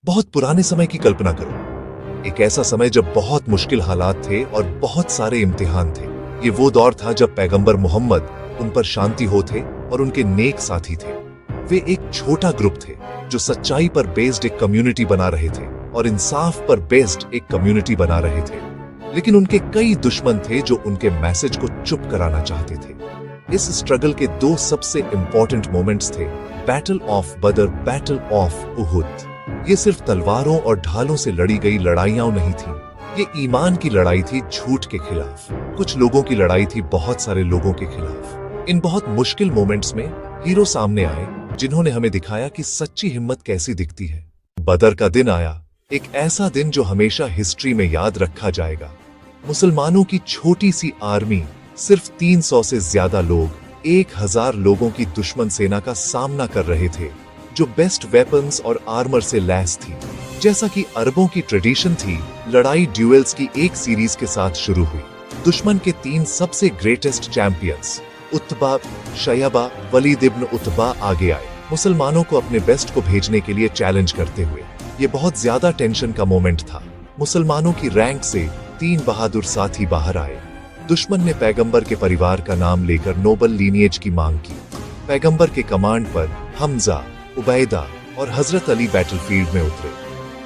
बहुत पुराने समय की कल्पना करो। एक ऐसा समय जब बहुत मुश्किल हालात थे और बहुत सारे इम्तिहान थे। ये वो दौर था जब पैगंबर मोहम्मद, उन पर शांति हो थे, और उनके नेक साथी थे। वे एक छोटा ग्रुप थे जो सच्चाई पर बेस्ड एक कम्युनिटी बना रहे थे और इंसाफ पर बेस्ड एक कम्युनिटी बना रहे थे। लेकिन उनके कई दुश्मन थे जो उनके मैसेज को चुप कराना चाहते थे। इस स्ट्रगल के दो सबसे इंपॉर्टेंट मोमेंट्स थे बैटल ऑफ बदर, बैटल ऑफ उहुद। ये सिर्फ तलवारों और ढालों से लड़ी गई लड़ाइयां नहीं थी, ये ईमान की लड़ाई थी झूठ के खिलाफ। कुछ लोगों की लड़ाई थी बहुत सारे लोगों के खिलाफ। इन बहुत मुश्किल मोमेंट्स में हीरो सामने आए जिन्होंने हमें दिखाया कि सच्ची हिम्मत कैसी दिखती है। बदर का दिन आया, एक ऐसा दिन जो हमेशा हिस्ट्री में याद रखा जाएगा। मुसलमानों की छोटी सी आर्मी, सिर्फ 300 से ज्यादा लोग, 1000 लोगों की दुश्मन सेना का सामना कर रहे थे जो बेस्ट वेपन्स और आर्मर से लैस थी। जैसा कि अरबों की ट्रेडिशन थी, लड़ाई ड्यूएल्स की एक सीरीज के साथ शुरू हुई। दुश्मन के 3 सबसे ग्रेटेस्ट चैंपियंस उत्बा, शयबा, वलीद इब्न उत्बा आगे आए, मुसलमानों को अपने बेस्ट को भेजने के लिए चैलेंज करते हुए। ये बहुत ज्यादा टेंशन का मोमेंट था। मुसलमानों की रैंक से 3 बहादुर साथी बाहर आए। दुश्मन ने पैगंबर के परिवार का नाम लेकर नोबल लीनिएज की मांग की। पैगंबर के कमांड पर हमजा, उबैदा और हजरत अली बैटलफील्ड में उतरे।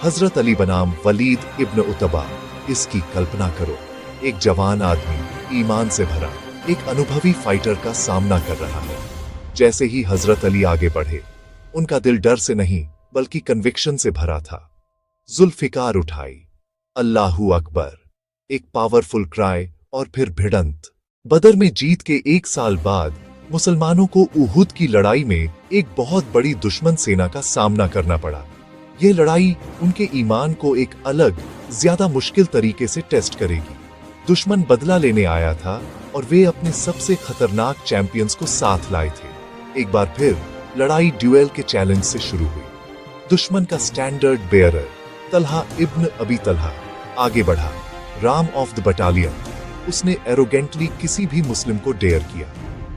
हजरत अली बनाम वलीद इब्न उतबा। इसकी कल्पना करो, एक जवान आदमी, ईमान से भरा, एक अनुभवी फाइटर का सामना कर रहा है। जैसे ही हजरत अली आगे बढ़े, उनका दिल डर से नहीं बल्कि कन्विक्शन से भरा था। जुल्फिकार उठाई, अल्लाहू अकबर, एक पावरफुल क्राई, और फिर भिड़ंत। बदर में जीत के 1 साल बाद मुसलमानों को उहुद की लड़ाई में एक बहुत बड़ी दुश्मन सेना का सामना करना पड़ा। यह लड़ाई उनके ईमान को एक अलग, ज्यादा मुश्किल तरीके से टेस्ट करेगी। दुश्मन बदला लेने आया था और वे अपने सबसे खतरनाक चैंपियंस को साथ लाए थे। एक बार फिर लड़ाई ड्यूएल के चैलेंज से शुरू हुई। दुश्मन का स्टैंडर्ड बेयरर तलहा इब्न अबी तलहा आगे बढ़ा, राम ऑफ द बटालियन। उसने एरोगेंटली किसी भी मुस्लिम को डेयर किया।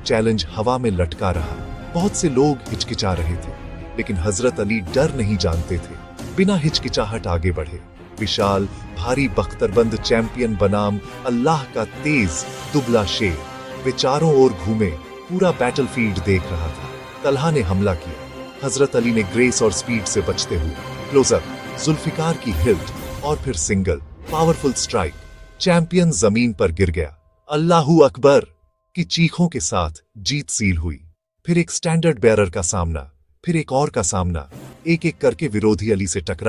चैलेंज हवा में लटका रहा। बहुत से लोग हिचकिचा रहे थे, लेकिन हजरत अली डर नहीं जानते थे। बिना हिचकिचाहट आगे बढ़े। विशाल, भारी बख्तरबंद चैंपियन बनाम अल्लाह का तेज दुबला शेर। वे चारों ओर घूमे, पूरा बैटलफील्ड देख रहा था। तलहा ने हमला किया। हजरत अली ने ग्रेस और स्पीड से बचते हुए क्लोजअप, जुल्फिकार की हिल्ट, और फिर सिंगल पावरफुल स्ट्राइक। चैंपियन जमीन पर गिर गया। अल्लाहू अकबर की चीखों के साथ जीत सील हुई। फिर एक स्टैंडर्ड बेयरर का सामना, फिर एक और का सामना। एक एक करके विरोधी अली से टकरा